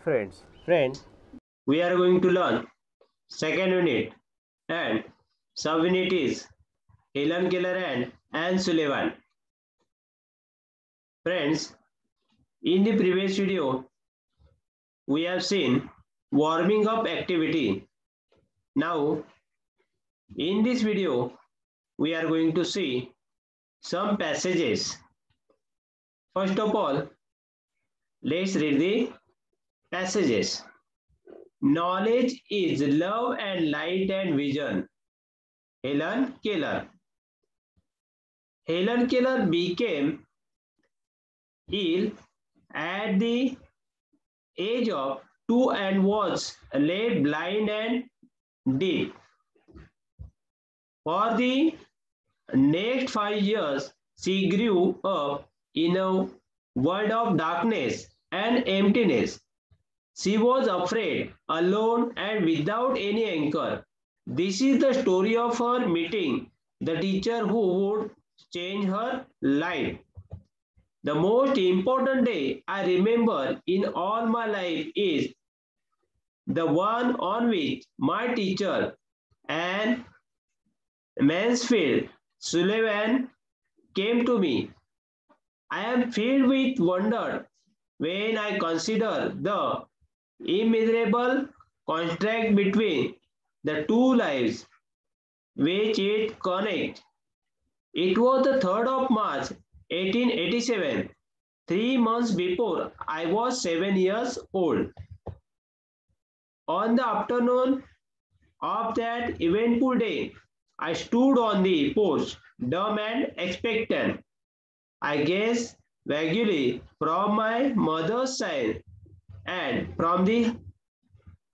friends. We are going to learn second unit and sub-unit is Helen Keller and Anne Sullivan. Friends, in the previous video, we have seen warming up activity. Now, in this video, we are going to see some passages. First of all, let's read the passages. Knowledge is love and light and vision. Helen Keller. Helen Keller became ill at the age of 2 and was left blind and deaf. For the next 5 years, she grew up in a world of darkness and emptiness. She was afraid, alone, and without any anchor. This is the story of her meeting the teacher who would change her life. The most important day I remember in all my life is the one on which my teacher, Anne Mansfield Sullivan, came to me. I am filled with wonder when I consider the immeasurable contrast between the two lives which it connects. It was the 3rd of March 1887, 3 months before I was 7 years old. On the afternoon of that eventful day, I stood on the porch, dumb and expectant. I gazed vaguely from my mother's side and from the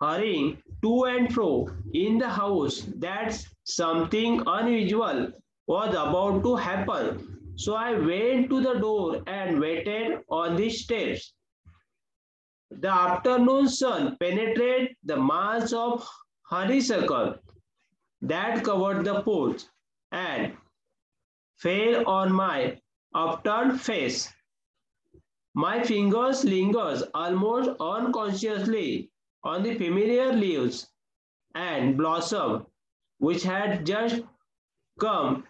hurrying to and fro in the house that something unusual was about to happen. So I went to the door and waited on the steps. The afternoon sun penetrated the mass of honeysuckle that covered the porch and fell on my upturned face. My fingers lingered almost unconsciously on the familiar leaves and blossom which had just come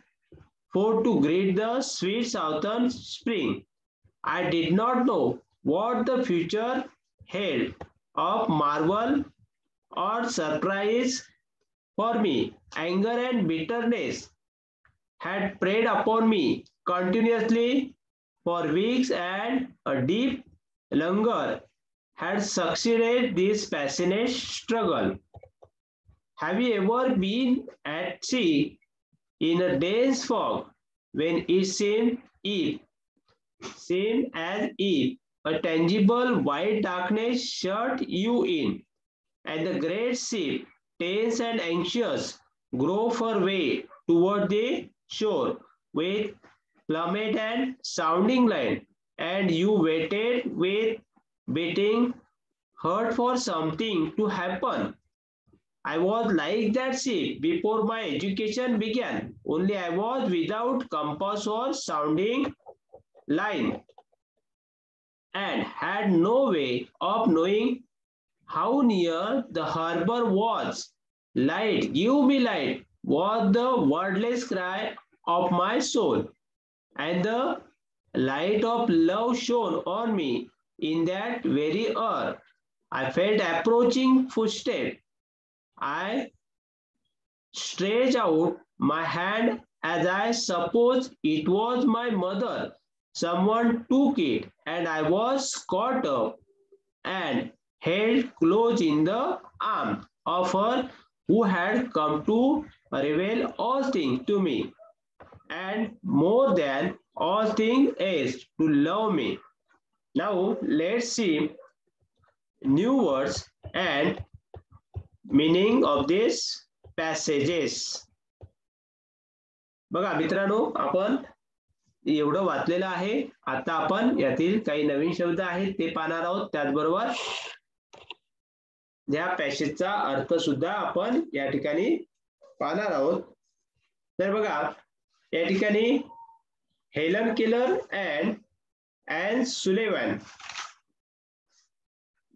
forth to greet the sweet southern spring. I did not know what the future held of marvel or surprise for me. Anger and bitterness had preyed upon me continuously for weeks, and a deep languor had succeeded this passionate struggle. Have you ever been at sea in a dense fog when it seemed as if a tangible white darkness shut you in, and the great ship, tense and anxious, drove her way toward the shore with plummet and sounding line, and you waited with beating heart for something to happen? I was like that ship before my education began, only I was without compass or sounding line and had no way of knowing how near the harbor was. Light, give me light, was the wordless cry of my soul, and the light of love shone on me in that very hour. I felt approaching footsteps. I stretched out my hand as I supposed it was my mother. Someone took it, and I was caught up and held close in the arms of her who had come to reveal all things to me, and more than all things else, to love me. Now let's see new words and meaning of these passages. बघा मित्रांनो, आपण एवढं वाचलेलं आहे. आता आपण यातील काही नवीन शब्द आहेत ते पाहणार आहोत. त्याचबरोबर या पॅसेजचा अर्थ सुद्धा आपण या ठिकाणी पाहणार आहोत. तर बघा या ठिकाणी हेलन केलर अँड ॲन सुलेव्हन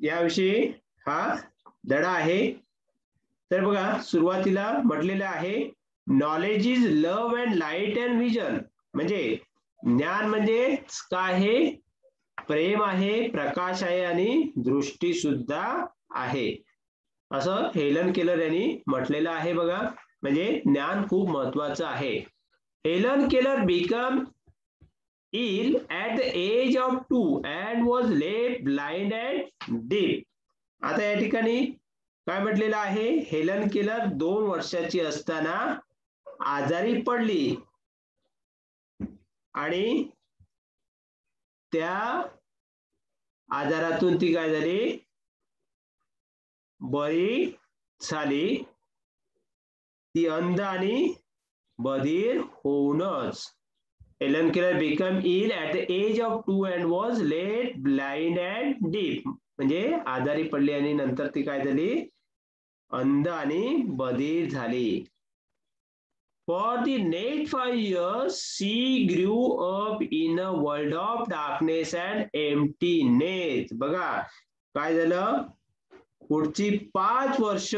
याविषयी हा धडा आहे. तर बघा सुरुवातीला म्हटलेलं आहे knowledge is love and light and vision. म्हणजे ज्ञान म्हणजे काय आहे, प्रेम आहे, प्रकाश आहे आणि दृष्टी सुद्धा आहे, असं हेलन केलर यांनी म्हटलेलं आहे. बघा म्हणजे ज्ञान खूप महत्वाचं आहे. Helen Keller become ill at the age of 2 and was left blind and deaf. आता या ठिकाणी काय म्हटलेलं आहे, हेलन केलर 2 वर्षाची असताना आजारी पडली आणि त्या आजारातून ती काय झाली, बरी झाली. ती अंध आणि बधीर होऊनच. Helen Keller became ill at the age of 2 and was left blind and deaf. म्हणजे आजारी पडली आणि नंतर ती काय झाली, अंध आणि बधीर झाली. For the next 5 years she grew up in a world of darkness and emptiness. बघा काय झालं, पुढची 5 वर्ष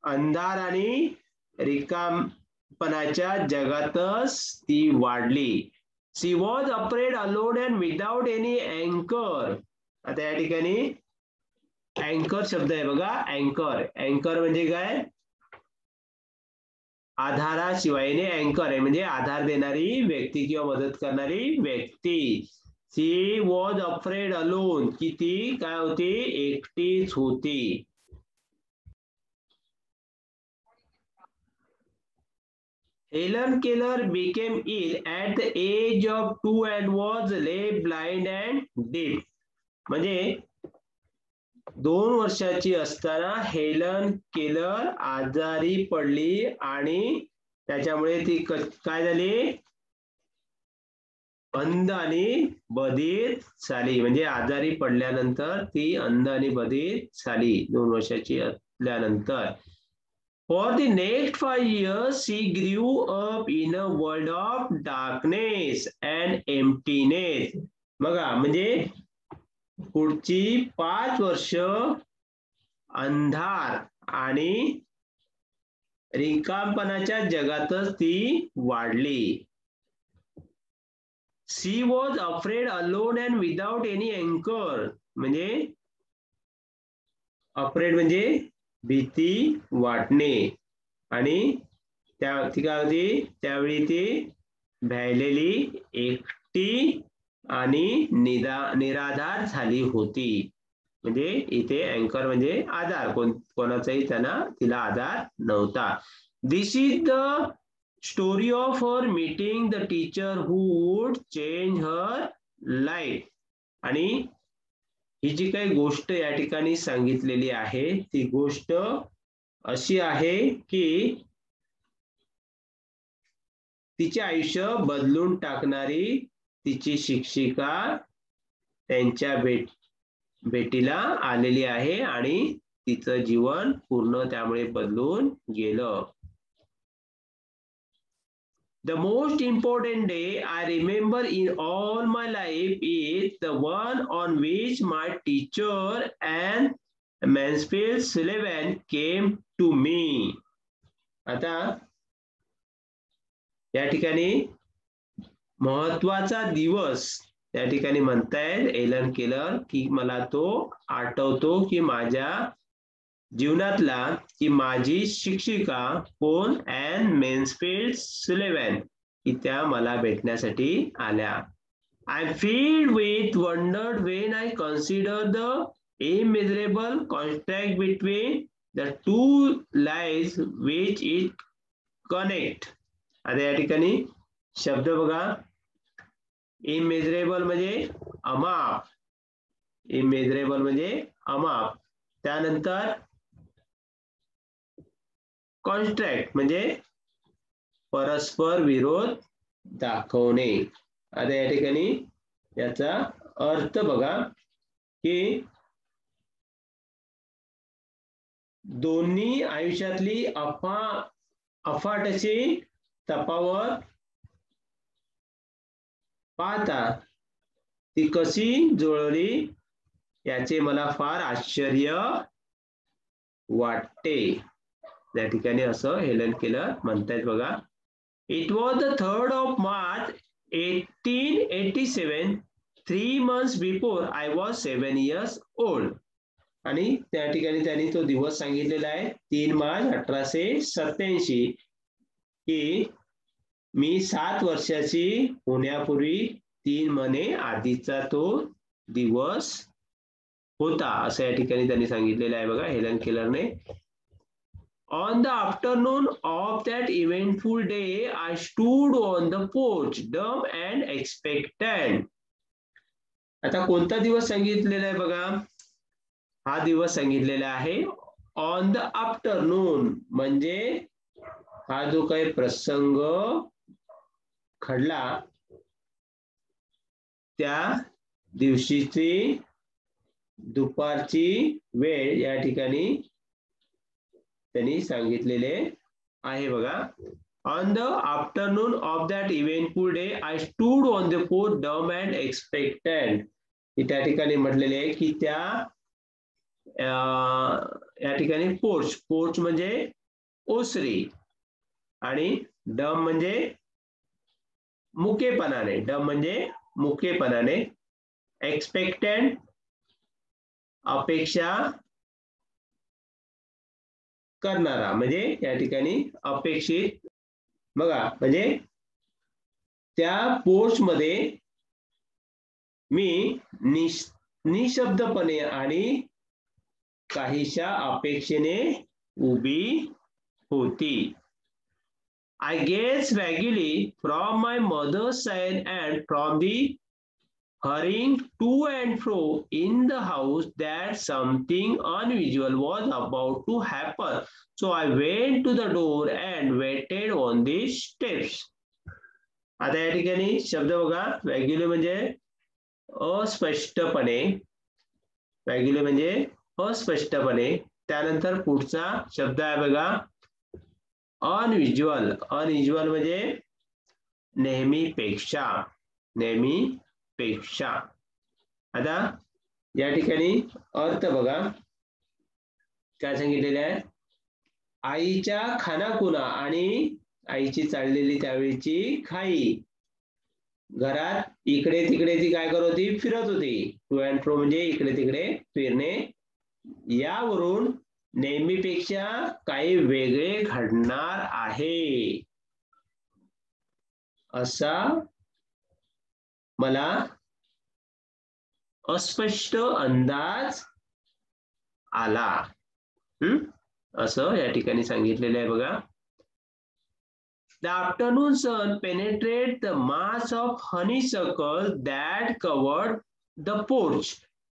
अंधार आणि रिकामपणाच्या जगातच ती वाढली. She was afraid alone and without any anchor. आता या ठिकाणी अँकर शब्द आहे बघा, अँकर. अँकर म्हणजे काय, आधाराशिवायने अँकर आहे म्हणजे आधार देणारी व्यक्ती किंवा मदत करणारी व्यक्ती. She was afraid alone, की ती काय होती, एकटीच होती. Helen Keller became ill at the age of 2 and was left blind and deaf. म्हणजे 2 वर्षाची असताना हेलन केलर आजारी पडली आणि त्याच्यामुळे ती काय झाली, अंध आणि बधीर झाली. म्हणजे आजारी पडल्यानंतर ती अंध आणि बधीर झाली 2 वर्षाची असल्यानंतर. For the next 5 years she grew up in a world of darkness and emptiness. बघा म्हणजे पुढची 5 वर्ष अंधार आणि रिकामपणाच्या जगातच ती वाढली. She was afraid alone and without any anchor. म्हणजे afraid म्हणजे भीती वाटणे आणि ती काय होती, त्यावेळी ती भ्यायलेली, एकटी आणि निराधार झाली होती. म्हणजे इथे अँकर म्हणजे आधार, कोणाचाही तिला आधार नव्हता. This is the story of her meeting the teacher who would change her life. आणि ही जी काही गोष्ट या ठिकाणी सांगितलेली आहे ती गोष्ट अशी आहे की तिचे आयुष्य बदलून टाकणारी तिची शिक्षिका त्यांच्या भेटीला आलेली आहे आणि तिचं जीवन पूर्ण त्यामुळे बदलून गेलं. The most important day I remember in all my life is the one on which my teacher and Mansfield Sullivan came to me. आता या ठिकाणी महत्वाचा दिवस त्या ठिकाणी म्हणतायत हेलन केलर की मला तो आठवतो की माझ्या जीवनातला की माझी शिक्षिका कोण, ॲन मेन्सफील्ड सुलिव्हन, की त्या मला भेटण्यासाठी आल्या. I am filled with wonder when I consider the immeasurable contrast between the two lives which it connect. आता या ठिकाणी शब्द बघा, इमेजरेबल म्हणजे अमाप, इमेजरेबल म्हणजे अमाप. त्यानंतर कॉन्ट्रॅक्ट म्हणजे परस्पर विरोध दाखवणे. आता या ठिकाणी याचा अर्थ बघा की दोन्ही आयुष्यातली अफाट अशी तफावत पाहता ती कशी जुळली याचे मला फार आश्चर्य वाटते. त्या ठिकाणी असं हेलन केलर म्हणतायत बघा. It was the 3rd of March 1887, 3 months before I was 7 years old. आणि त्या ठिकाणी त्यांनी तो दिवस सांगितलेला आहे 3 मार्च 1887 की मी 7 वर्षाची होण्यापूर्वी 3 महिने आधीचा तो दिवस होता असं या ठिकाणी त्यांनी सांगितलेलं आहे बघा Helen केलरने. On the afternoon of that eventful day, I stood on the porch, dumb and expectant. आता कोणता दिवस सांगितलेला आहे बघा. हा दिवस सांगितलेला आहे ऑन द आफ्टरनून, म्हणजे हा जो काही प्रसंग घडला त्या दिवशीची दुपारची वेळ या ठिकाणी त्यांनी सांगितलेले आहे बघा. On the afternoon of that eventful day I stood on the porch डम अँड एक्सपेक्टंट. त्या ठिकाणी म्हटलेले आहे की त्या या ठिकाणी पोर्च म्हणजे ओसरी आणि डम म्हणजे मुकेपणाने, डम म्हणजे मुकेपणाने, एक्सपेक्टंट अपेक्षा करणारा म्हणजे या ठिकाणी अपेक्षित बघा. म्हणजे त्या पोर्च मध्ये मी निशब्दपणे आणि काहीशा अपेक्षेने उभी होती. I gazed vaguely from my mother's side and from the hurrying to and fro in the house that something unusual was about to happen. So I went to the door and waited on the steps. आता या ठिकाणी शब्द बघा. वॅग्युली म्हणजे अस्पष्टपणे, वॅग्युली म्हणजे अस्पष्टपणे. त्यानंतर पुढचा शब्द आहे बघा अनयुज्युअल. अनयुज्युअल म्हणजे नेहमीपेक्षा, नेहमीपेक्षा. आता या ठिकाणी अर्थ बघा काय सांगितलेले आहे. आईच्या खानाखुणा आणि आईची चाललेली त्यावेळीची घाई. घरात इकडे तिकडे ती काय करत होती, फिरत होती. टू अँड फ्रो म्हणजे इकडे तिकडे फिरणे. यावरून नेहमीपेक्षा काही वेगळे घडणार आहे असा मला अस्पष्ट अंदाज आला. असं या ठिकाणी सांगितलेलं आहे बघा. The afternoon sun penetrated the mass of honeysuckle that covered the porch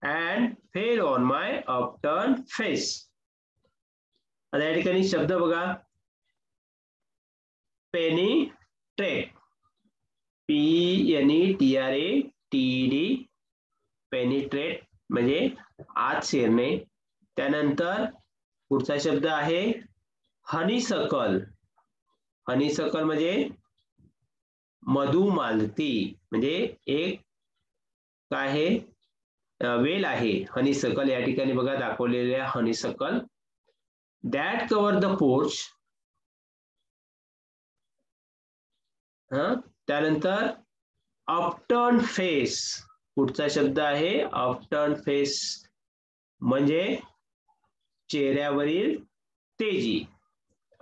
and fell on my upturned face. आता या ठिकाणी शब्द बघा पेनिट्रेट, PENETRATED, पेनिट्रेट म्हणजे आत शिरणे. त्यानंतर पुढचा शब्द आहे हनीसकल. हनीसकल म्हणजे मधुमालती, म्हणजे एक काय आहे वेल आहे हनीसकल. या ठिकाणी बघा दाखवलेले आहे honeysuckle. That cover the porch. त्यानंतर अपटर्न फेस. पुढचा शब्द आहे अपटर्न फेस म्हणजे चेहऱ्यावरील तेजी.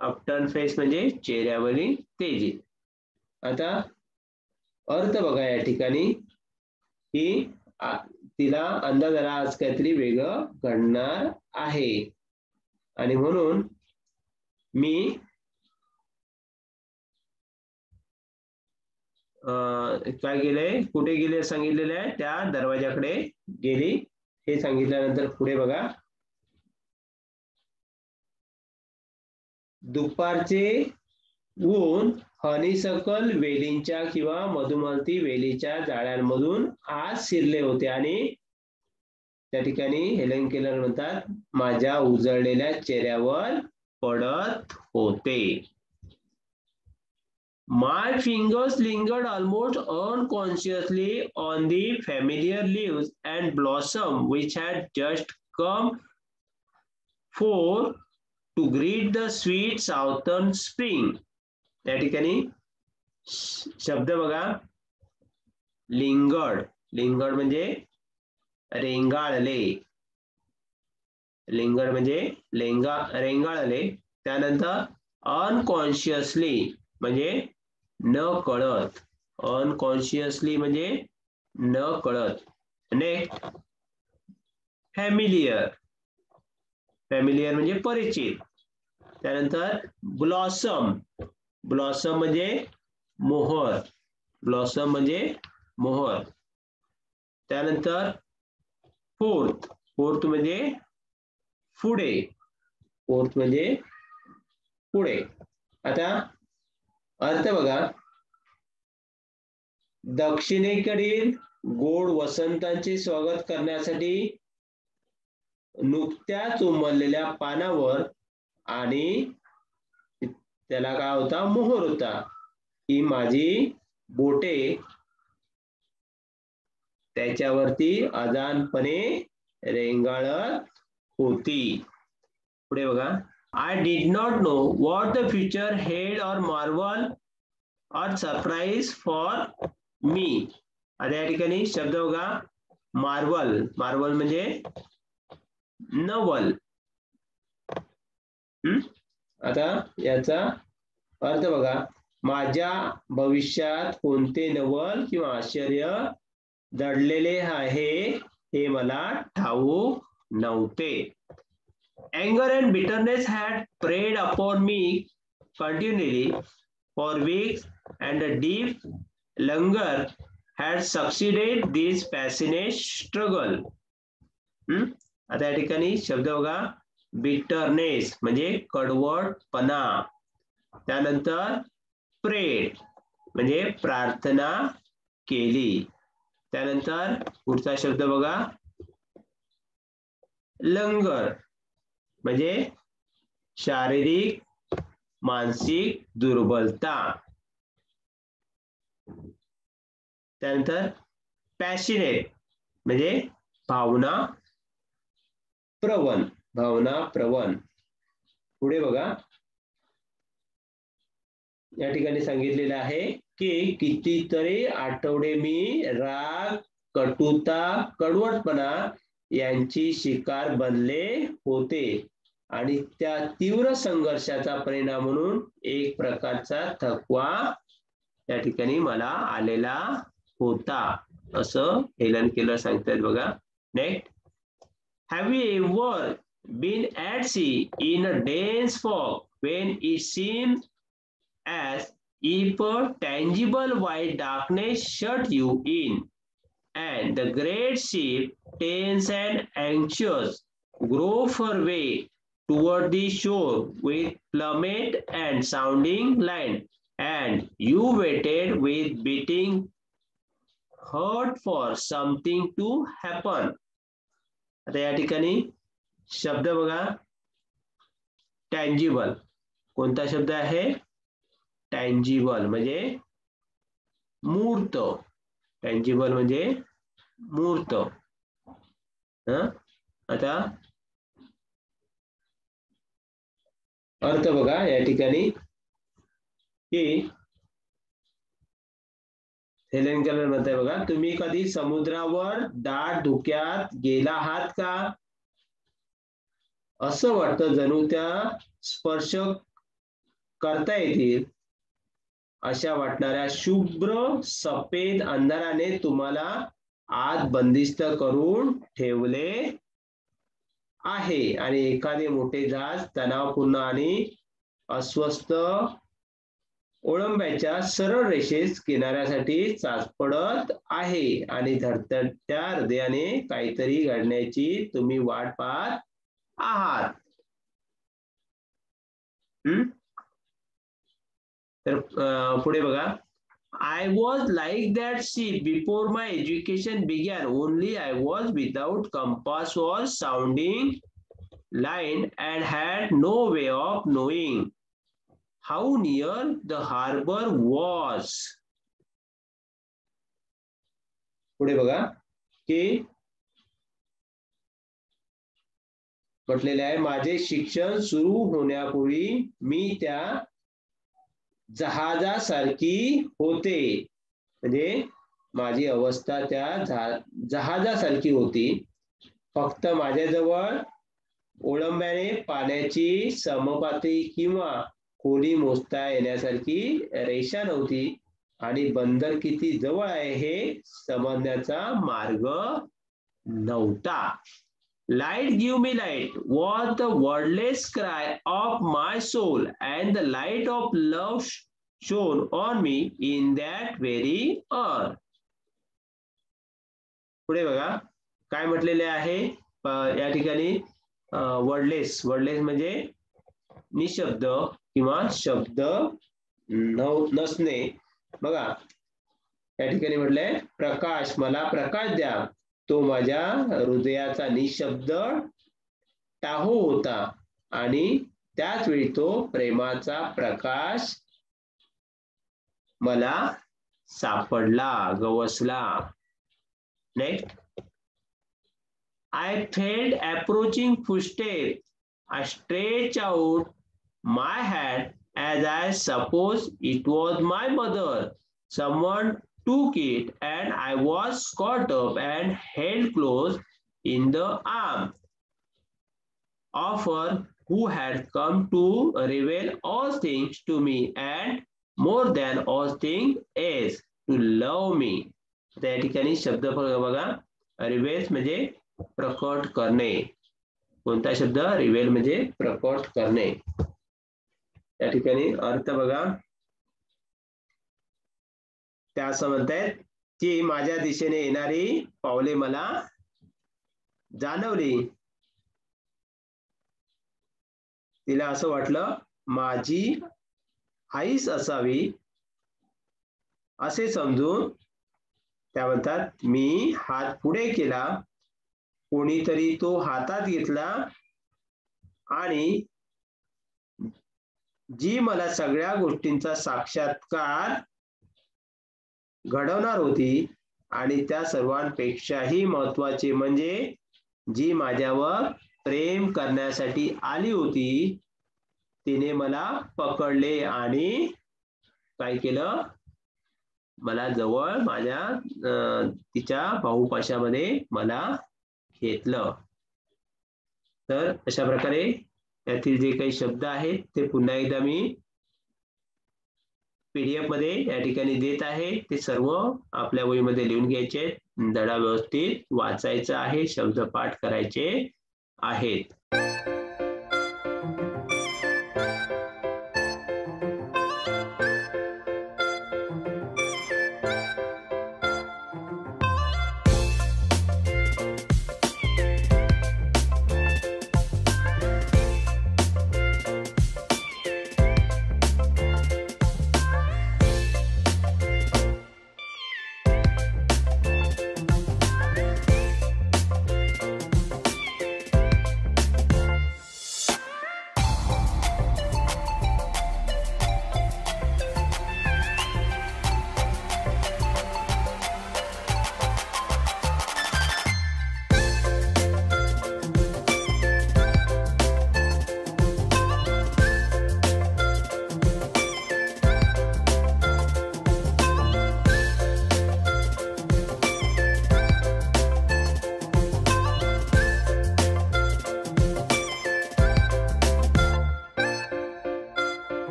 अपटर्न फेस म्हणजे चेहऱ्यावरील तेजी. आता अर्थ बघा या ठिकाणी की तिला अंदाज आला आज काहीतरी वेगळं घडणार आहे आणि म्हणून मी काय गेले, कुठे गेले सांगितलेले आहे, त्या दरवाजाकडे गेली हे सांगितल्यानंतर पुढे बघा दुपारचे ऊन हनीसकल वेलींच्या किंवा मधुमालती वेलीच्या जाळ्यांमधून आत शिरले होते आणि त्या ठिकाणी हेलन केलर म्हणतात माझ्या उजळलेल्या चेहऱ्यावर पडत होते. My fingers lingered almost unconsciously on the familiar leaves and blossom which had just come forth to greet the sweet southern spring. त्या ठिकाणी शब्द बघा, लिंगड. लिंगड म्हणजे रेंगाळले. लिंगड म्हणजे रेंगाळले. त्यानंतर अनकॉन्शियसली म्हणजे न कळत. अनकॉन्शियसली म्हणजे न कळत. Next familiar. फॅमिलियर म्हणजे परिचित. त्यानंतर ब्लॉसम. ब्लॉसम म्हणजे मोहर. ब्लॉसम म्हणजे मोहर. त्यानंतर फोर्थ. फोर्थ म्हणजे पुढे. फोर्थ म्हणजे पुढे. आता अर्थ बघा, दक्षिणेकडील गोड वसंतांचे स्वागत करण्यासाठी नुकत्याच उमललेल्या पानावर आणि त्याला काय होता, मोहर होता, ही माझी बोटे त्याच्यावरती अजानपणे रेंगाळत होती. पुढे बघा, I did not know what the future held or marvel or surprise for me. आता या ठिकाणी शब्द बघा, मार्वल. मार्वल म्हणजे नवल. आता याचा अर्थ बघा, माझ्या भविष्यात कोणते नवल किंवा आश्चर्य दडलेले आहे हे मला ठाऊक नव्हते. Anger and bitterness had preyed upon me continually for weeks, and a deep languor had succeeded this passionate struggle. आता या ठिकाणी शब्द बघा, बिटरनेस म्हणजे कडवटपणा. त्यानंतर प्रेड म्हणजे प्रार्थना केली. त्यानंतर पुढचा शब्द बघा, लंगर म्हणजे शारीरिक मानसिक दुर्बलता. त्यानंतर पॅशनेट म्हणजे भावना प्रवण. भावना प्रवण. पुढे बघा, या ठिकाणी सांगितलेलं आहे की कितीतरी आठवडे मी राग, कटुता, कडवटपणा यांची शिकार बनले होते आणि त्या तीव्र संघर्षाचा परिणाम म्हणून एक प्रकारचा थकवा त्या ठिकाणी मला आलेला होता, असं हेलन केलर सांगतात बघा. Next, have you ever been at sea in a dense fog when it seemed as if a tangible white darkness shut you in, and the great ship, tense and anxious, drove her way toward the shore with plummet and sounding line, and you waited with beating heart for something to happen. आता या ठिकाणी शब्द बघा, tangible. कोणता शब्द आहे, tangible म्हणजे मूर्त. टँजिबल म्हणजे मूर्त. आता अर्थ बघा या ठिकाणी की हेलेन केलर म्हणताय बघा, तुम्ही कधी समुद्रावर दाट धुक्यात गेला आहात का? असं वाटतं जणू त्या स्पर्श करता येतील अशा वाटणाऱ्या शुभ्र सफेद अंधाराने तुम्हाला आत बंदिस्त करून ठेवले आहे आणि एखादे मोठे जहाज तणावपूर्ण आणि अस्वस्थ ओळंब्याच्या सरळ रेषेत किनाऱ्यासाठी चाचपडत आहे आणि धडधडत्या हृदयाने काहीतरी घडण्याची तुम्ही वाट पाहत आहात. तर पुढे बघा, I was like that ship before my education began. Only I was without compass or sounding line and had no way of knowing how near the harbor was. पुढे बघा की म्हटलेले आहे माझे शिक्षण सुरू होण्यापूर्वी मी त्या जहाजासारखी होते. म्हणजे माझी अवस्था त्या जहाजासारखी होती. फक्त माझ्याजवळ ओळंब्याने पाण्याची समपातळी किंवा खोली मोजता येण्यासारखी रेषा नव्हती आणि बंदर किती जवळ आहे हे समजण्याचा मार्ग नव्हता. Light give me light was the wordless cry of my soul, and the light of love shone on me in that very hour. पुढे बघा काय म्हटलेले आहे या ठिकाणी वर्डलेस म्हणजे निशब्द किंवा शब्द नसणे. बघा या ठिकाणी म्हटलंय प्रकाश, मला प्रकाश द्या. तो माझ्या हृदयाचा निशब्द टाहो होता आणि त्याच वेळी तो प्रेमाचा प्रकाश मला सापडला, गवसला. Next. I felt approaching footsteps. I stretched out my hand as I suppose it was my mother. Someone took it and I was caught up and held close in the arms of her who had come to reveal all things to me and more than all things else to love me. त्या ठिकाणी शब्द बघा रिवेल म्हणजे प्रकट करणे. कोणता शब्द? रिवेल म्हणजे प्रकट करणे. त्या ठिकाणी अर्थ बघा त्या असं म्हणतायत की माझ्या दिशेने येणारी पावले मला जाणवली. तिला असं वाटलं माझी आईच असावी असे समजून त्या म्हणतात मी हात पुढे केला. कोणीतरी तो हातात घेतला आणि जी मला सगळ्या गोष्टींचा साक्षात्कार घडवणार होती आणि त्या सर्वांपेक्षाही महत्वाचे म्हणजे जी माझ्यावर प्रेम करण्यासाठी आली होती तिने मला पकडले आणि काय केलं मला जवळ माझ्या तिच्या बाहुपाशामध्ये मला घेतलं. तर अशा प्रकारे यातील जे काही शब्द आहेत ते पुन्हा एकदा मी PDF मध्ये या ठिकाणी देत आहे. ते सर्व आपल्या वहीमध्ये लिहून घ्यायचे, धडा व्यवस्थित वाचायचा आहे, शब्दपाठ करायचे आहेत.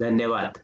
धन्यवाद.